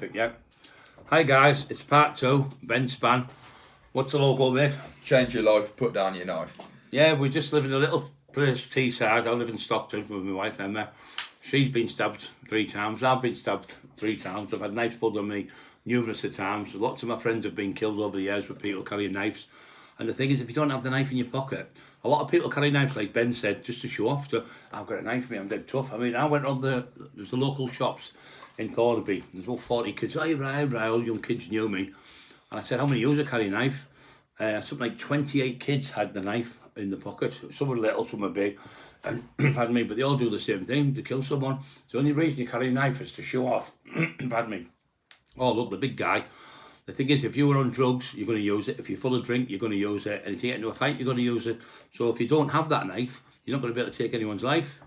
Perfect, yeah. Hi guys, it's part 2, Ben Spann. What's the logo, mate? Change your life, put down your knife. Yeah, we just live in a little place, Teesside. I live in Stockton with my wife Emma. She's been stabbed 3 times. I've been stabbed 3 times. I've had knives pulled on me numerous of times. Lots of my friends have been killed over the years with people carrying knives. And the thing is, if you don't have the knife in your pocket, a lot of people carry knives, like Ben said, just to show off. I've got a knife for me, I'm dead tough. I mean, I went on there's the local shops in Thornaby. There's about 40 kids. Right, all young kids knew me. And I said, how many of you carry a knife? Something like 28 kids had the knife in the pocket. Some were little, some were big. And pardon me, but they all do the same thing, to kill someone. The only reason you carry a knife is to show off. Pardon me. Oh, look, the big guy. The thing is, if you were on drugs, you're going to use it. If you're full of drink, you're going to use it. And if you get into a fight, you're going to use it. So if you don't have that knife, you're not going to be able to take anyone's life.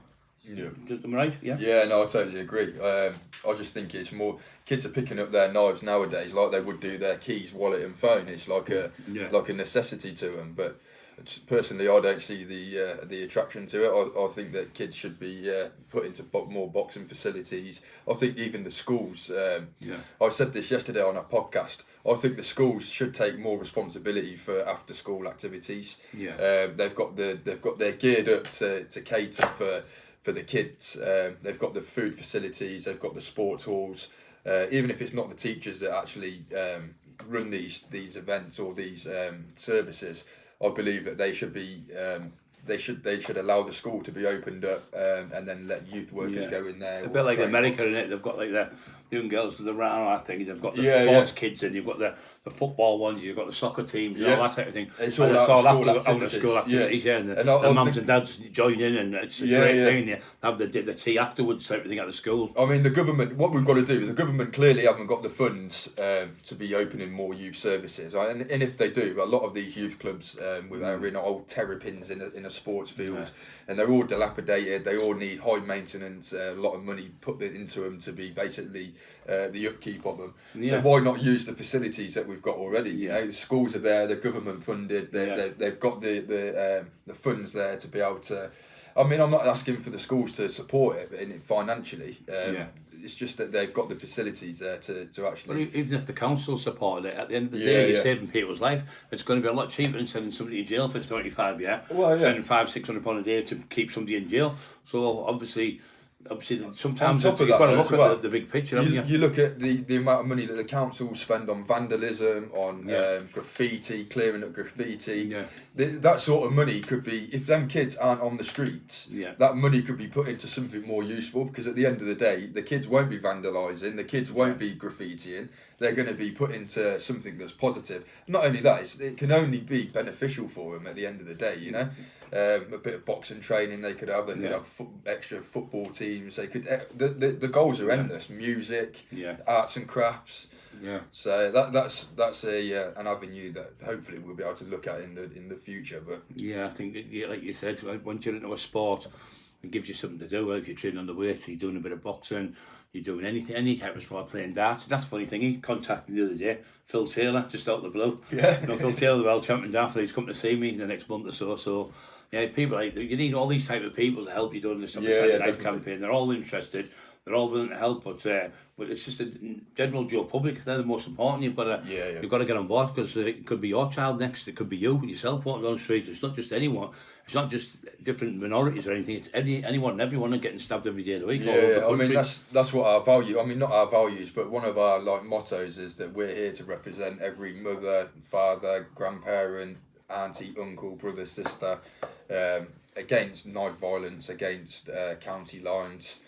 Yeah. Am I right? Yeah. Yeah, no, I totally agree. I just think it's more kids are picking up their knives nowadays like they would do their keys, wallet, and phone. It's like a necessity to them. But personally, I don't see the attraction to it. I think that kids should be put into more boxing facilities. I think even the schools. I said this yesterday on a podcast. I think the schools should take more responsibility for after school activities. Yeah. They're geared up to cater for the kids. They've got the food facilities, they've got the sports halls. Even if it's not the teachers that actually run these events or these services, I believe that they should be they should allow the school to be opened up and then let youth workers go in there. A bit like America, innit? They've got like the young girls do the round thing. They've got the sports kids, and you've got the football ones. You've got the soccer teams, and all that type of thing. It's all out of school activities. And the mums and dads join in, and it's a great thing. You have the tea afterwards, type of thing at the school. I mean, the government. What we've got to do is the government clearly haven't got the funds to be opening more youth services, and if they do, a lot of these youth clubs are in old terrapins in a sports field, and they're all dilapidated. They all need high maintenance, a lot of money put into them to be basically the upkeep of them. So why not use the facilities that we've got already? You know, the schools are there, they're government funded. They've got the funds there to be able to. I mean, I'm not asking for the schools to support it financially. It's just that they've got the facilities there to actually... Well, even if the council supported it, at the end of the day, you're saving people's life. It's going to be a lot cheaper than sending somebody to jail for 25 years. Spending £500-600 a day to keep somebody in jail. So obviously sometimes you've got to look at the big picture, haven't you? You look at the amount of money that the council spend on vandalism, on graffiti, clearing up graffiti. That sort of money could be, if them kids aren't on the streets, that money could be put into something more useful, because at the end of the day, the kids won't be vandalising, the kids won't be graffitiing, they're going to be put into something that's positive. Not only that, it can only be beneficial for them at the end of the day, you know. A bit of boxing training they could have. They could have extra football teams. They could. The goals are endless. Music, arts and crafts. Yeah. So that's an avenue that hopefully we'll be able to look at in the future. But I think like you said, once you're into a sport, it gives you something to do. If you're training on the weight, you're doing a bit of boxing, you're doing any type of sport, playing darts. That's a funny thing. He contacted me the other day, Phil Taylor, just out of the blue. Phil Taylor, the world champion athlete, he's come to see me in the next month or so. So people like you need all these type of people to help you doing this knife campaign. They're all interested. They're all willing to help, but it's just a general Joe public. They're the most important. You've got to get on board, because it could be your child next. It could be you yourself walking down the street. It's not just anyone. It's not just different minorities or anything. It's anyone and everyone are getting stabbed every day of the week. I mean that's what our value. I mean, not our values, but one of our mottos is that we're here to represent every mother, father, grandparent, auntie, uncle, brother, sister, against knife violence, against county lines.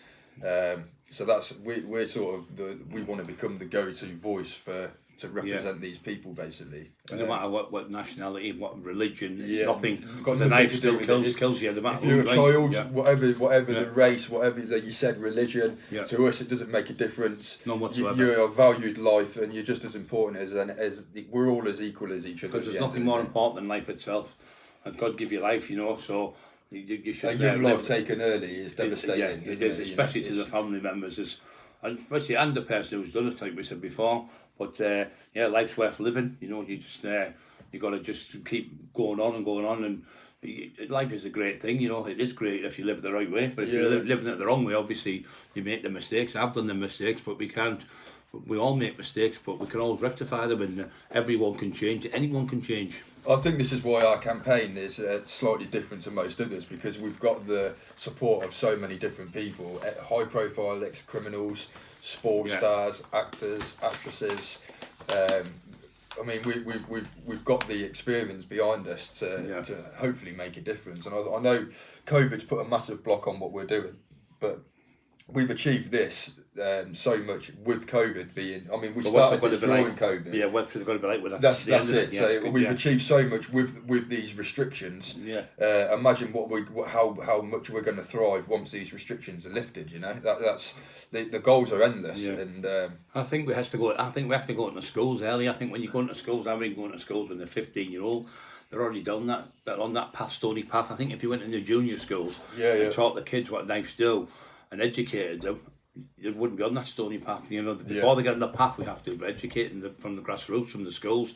So that's we're sort of we want to become the go-to voice to represent these people, basically. No matter what nationality, what religion, nothing. The knife still kills you. No matter if you're a child, whatever the race, whatever that you said, religion. To us, it doesn't make a difference. None whatsoever. You're a valued life, and you're just as important as we're all as equal as each other. Because there's nothing more important than life itself, and God give you life, So you should. A young life taken early is devastating. It is, especially to the family members, and especially and the person who's done it, like we said before. But life's worth living. You just you got to just keep going on, and life is a great thing. It is great if you live the right way. But if you're living it the wrong way, obviously you make the mistakes. I've done the mistakes, but we can't we all make mistakes, but we can always rectify them, and everyone can change. Anyone can change. I think this is why our campaign is slightly different to most others, because we've got the support of so many different people, high profile ex-criminals, sports stars, actors, actresses. I mean, we've got the experience behind us to hopefully make a difference. And I know COVID's put a massive block on what we're doing, but we've achieved this so much with COVID being. I mean, we started this during COVID. Yeah, what's it got to be like with that? That's it. So we've achieved so much with these restrictions. Yeah. Imagine how much we're going to thrive once these restrictions are lifted. You know, that's the goals are endless. Yeah. And I think we have to go. I think we have to go into schools early. I think when you go into schools, I've been going to schools when they're 15-year-old. They're already done that on that path, stony path. I think if you went in the junior schools and taught the kids what knives do and educated them, they wouldn't be on that stony path. You know, before they get on the path, we have to educate them from the grassroots, from the schools.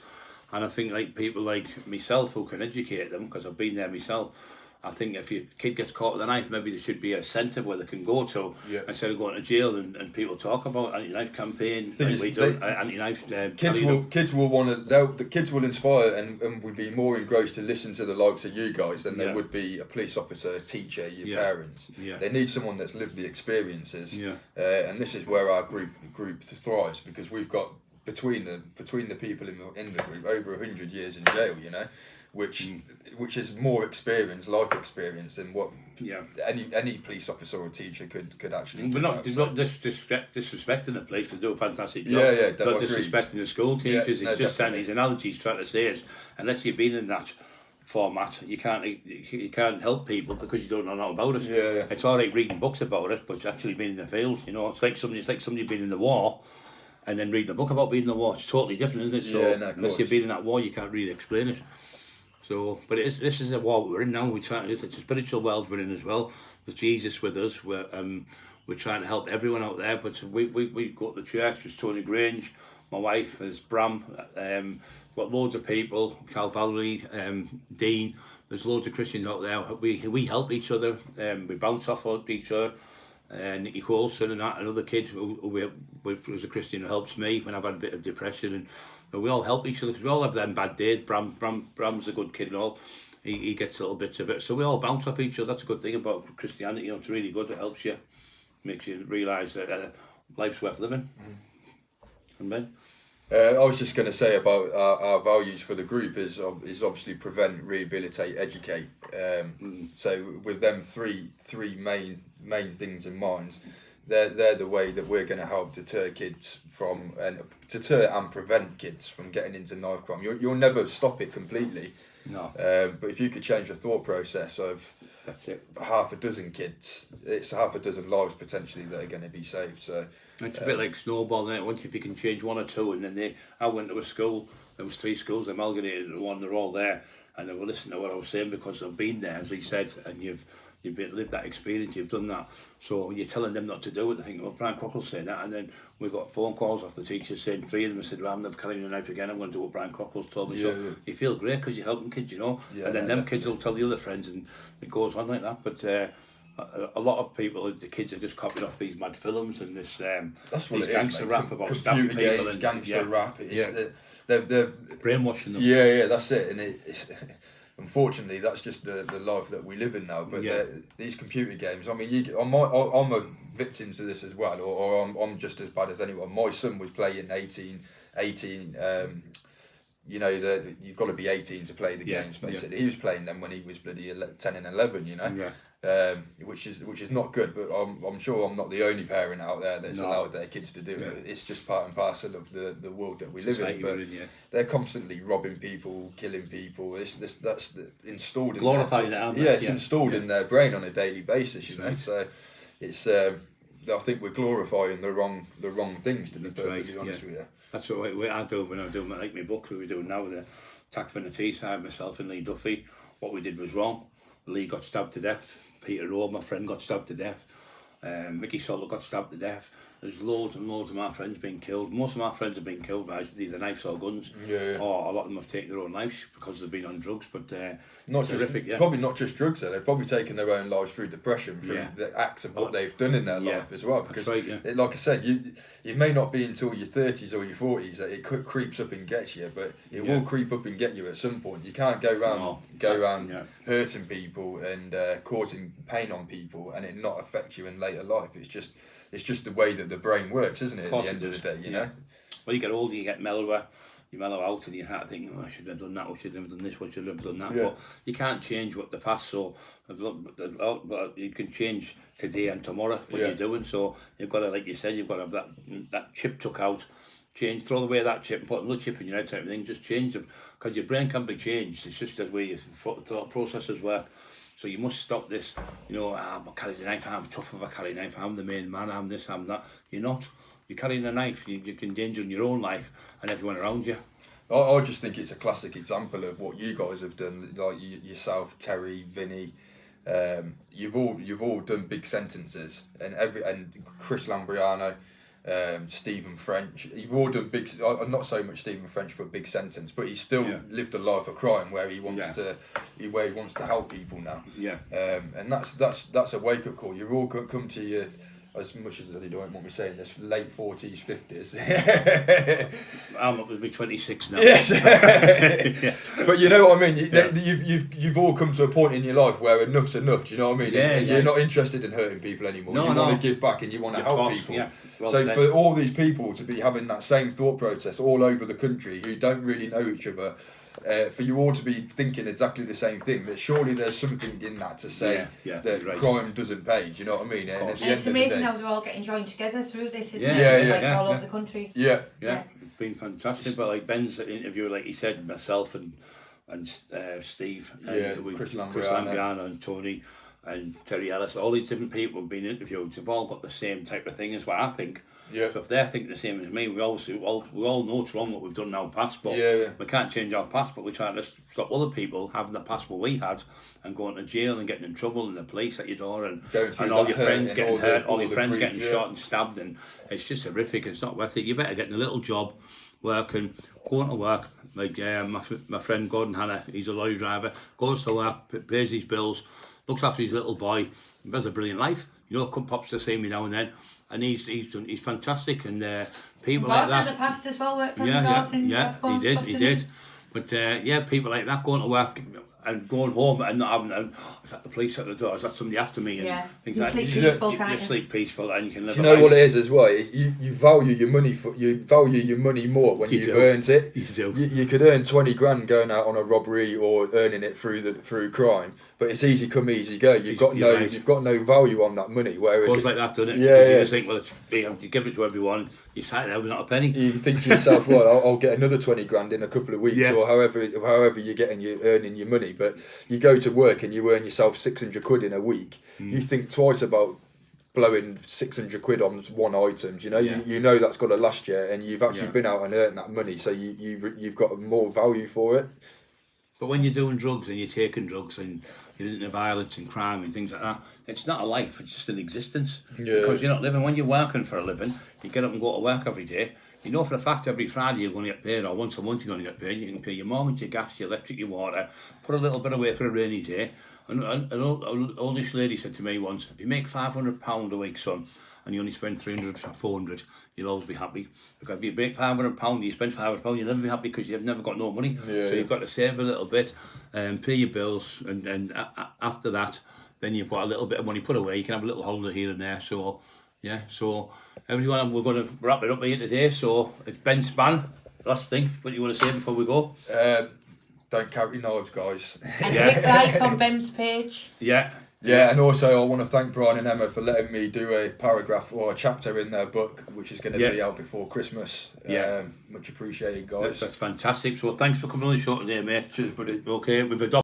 And I think like people like myself who can educate them, because I've been there myself. I think if your kid gets caught with a knife, maybe there should be a centre where they can go to instead of going to jail, and people talk about anti-knife campaign. Anti-knife. Kids will want to. The kids will inspire and would be more engrossed to listen to the likes of you guys than they would be a police officer, a teacher, your parents. Yeah. They need someone that's lived the experiences. Yeah. And this is where our group thrives, because we've got between the people in the group over 100 years in jail. You know. Which is more experience, life experience, than what any police officer or teacher could actually do. We're not disrespecting the police, because they do a fantastic job. Yeah, not disrespecting the school teachers. It's just saying these analogies trying to say is, unless you've been in that format, you can't help people because you don't know about it. Yeah. It's all right reading books about it, but it's actually being in the field. You know, it's like somebody being in the war. And then reading a book about being in the war, it's totally different, isn't it? So unless you've been in that war, you can't really explain it. So, but this is a war we're in now. It's a spiritual world we're in as well. With Jesus with us, we're trying to help everyone out there. But we go to the church. There's Tony Grange, my wife, there's Bram. Got loads of people. Cal Valerie, Dean. There's loads of Christians out there. We help each other. We bounce off each other. Nicky Coulson and another kid who was a Christian who helps me when I've had a bit of depression, and we all help each other because we all have them bad days. Bram's a good kid and all. He gets little bits of it, so we all bounce off each other. That's a good thing about Christianity. You know, it's really good. It helps you, makes you realise that life's worth living. And Ben. I was just going to say about our values for the group is obviously prevent, rehabilitate, educate. So with them three main things in mind, they're the way that we're going to help deter kids from and prevent kids from getting into knife crime. You'll never stop it completely. No. But if you could change the thought process of that's it. half a dozen kids, it's half a dozen lives potentially that are going to be saved. So it's a bit like snowballing it. Once if you can change one or two, and then I went to a school. There was 3 schools amalgamated into one. They're all there, and they were listening to what I was saying because I've been there, as he said, and you've lived that experience, you've done that. So you're telling them not to do it. They think, well, Brian Crockerill's saying that, and then we got phone calls off the teachers saying 3 of them said, well, I'm never carrying a knife again. I'm going to do what Brian Crockerill's told me. So you feel great because you're helping kids, you know. And then them kids will tell the other friends, and it goes on like that. But a lot of people, the kids are just copying off these mad films and this gangster rap about stabbing people and gangster rap. They're brainwashing them. Yeah, that's it. And it's unfortunately that's just the life that we live in now. But these computer games, I mean, I'm a victim to this as well, or I'm just as bad as anyone. My son was playing 18. You know, you've got to be 18 to play the games, basically. He was playing them when he was bloody 10 and 11, you know. Which is not good, but I'm sure I'm not the only parent out there that's allowed their kids to do it. It's just part and parcel of the world that we live in. But they're constantly robbing people, killing people. That's installed in glorifying it. It's installed in their brain on a daily basis, you know. So it's I think we're glorifying the wrong things, to be perfectly honest with you. That's what I do when I do like my book that we do now, the Taxman and Teesside, myself and Lee Duffy. What we did was wrong. Lee got stabbed to death. Peter Rowe, my friend, got stabbed to death. Mickey Salter got stabbed to death. there's loads and loads of my friends being killed. Most of my friends have been killed by either knives or guns. Yeah. Or a lot of them have taken their own lives because they've been on drugs. But not it's just horrific, yeah. probably not just drugs though. They've probably taken their own lives through depression, through the acts of what they've done in their life as well. Because, right, yeah. like I said, it may not be until your 30s or your 40s that it creeps up and gets you, but it will creep up and get you at some point. You can't go around hurting people and causing pain on people and it not affect you in later life. It's just the way that the brain works, isn't it? At the end of the day, you know. Well, you get older, you get mellower. You mellow out and you have to think, I should have done that, I should have done this, I should have done that. But you can't change what the past, so you can change today and tomorrow what you're doing. So you've got to, like you said, you've got to have that chip took out, throw away that chip and put another chip in your head type of thing, just change them. Because your brain can be changed, it's just the way your thought processes work. So you must stop this, I'm carrying a knife, I'm tough if I carry a knife, I'm the main man, I'm this, I'm that. You're not. You're carrying a knife, you can endanger your own life and everyone around you. I just think it's a classic example of what you guys have done, like yourself, Terry, Vinny. You've all done big sentences, and Chris Lambriano, Stephen French. You've all done big. Not so much Stephen French for a big sentence, but he's still lived a life of crime where he wants to help people now. Yeah. And that's a wake up call. You've all come to your, as much as they don't want me saying this, late 40s, 50s. I'm up with me 26 now. Yes. But you know what I mean? You've all come to a point in your life where enough's enough, do you know what I mean? And you're not interested in hurting people anymore. You want to give back and you want to help people. Yeah. Well so said. for all these people to be having that same thought process all over the country who don't really know each other, for you all to be thinking exactly the same thing, that surely there's something in that to say that crime doesn't pay, do you know what I mean? And it's amazing how they're all getting joined together through this, isn't it? All over the country. Yeah, it's been fantastic. But like Ben's interview, like he said, myself and Steve, and Chris Lambriano and Tony and Terry Ellis, all these different people have been interviewed. They've all got the same type of thing as what I think. Yeah. So if they're thinking the same as me, we all know it's wrong what we've done in our past, but we can't change our past, but we're trying to stop other people having the past what we had and going to jail and getting in trouble and the police at your door and all your friends getting hurt, all your friends getting shot and stabbed, and it's just horrific. It's not worth it. You better get in a little job, working, going to work. Like my friend Gordon Hanna, he's a lorry driver, goes to work, pays his bills, looks after his little boy, has a brilliant life. Pops to see me now and then. And he's fantastic, and people like that. In the past as well, worked on he did. But people like that going to work and going home and not having is that the police at the door? Is that somebody after me? And things like that. You sleep peaceful and you can live. Do you know what it is as well? You value your money more when you've earned it. You do. You could earn 20 grand going out on a robbery or earning it through crime, but it's easy come, easy go. You've got no value on that money. Whereas it goes like that, doesn't it? Yeah. You just think, well, you give it to everyone. You sat there with not a penny. You think to yourself, well, I'll get another 20 grand in a couple of weeks, or however you're earning your money. But you go to work and you earn yourself 600 quid in a week. You think twice about blowing 600 quid on one item. You know that's got to last you, and you've actually been out and earned that money, so you've got more value for it. But when you're doing drugs and you're taking drugs and you're into violence and crime and things like that, it's not a life, it's just an existence. Because you're not living. When you're working for a living, you get up and go to work every day. You know for a fact every Friday you're going to get paid, or once a month you're going to get paid. You can pay your mortgage, your gas, your electric, your water, put a little bit away for a rainy day. And an oldish lady said to me once, if you make £500 a week, son, and you only spend 300 or 400, you'll always be happy. Because if you make £500, you spend £500, you'll never be happy because you've never got no money. So you've got to save a little bit, pay your bills, and after that, then you've got a little bit of money put away. You can have a little holiday here and there. So everyone, we're going to wrap it up here today. So it's Ben Spann. Last thing, what you want to say before we go? Don't carry knives, guys. And click like on Ben's page. Yeah, and also I want to thank Brian and Emma for letting me do a paragraph or a chapter in their book, which is going to be out before Christmas. Much appreciated, guys. That's fantastic. So thanks for coming on the show today, mate. Cheers, buddy. Okay, we've adopted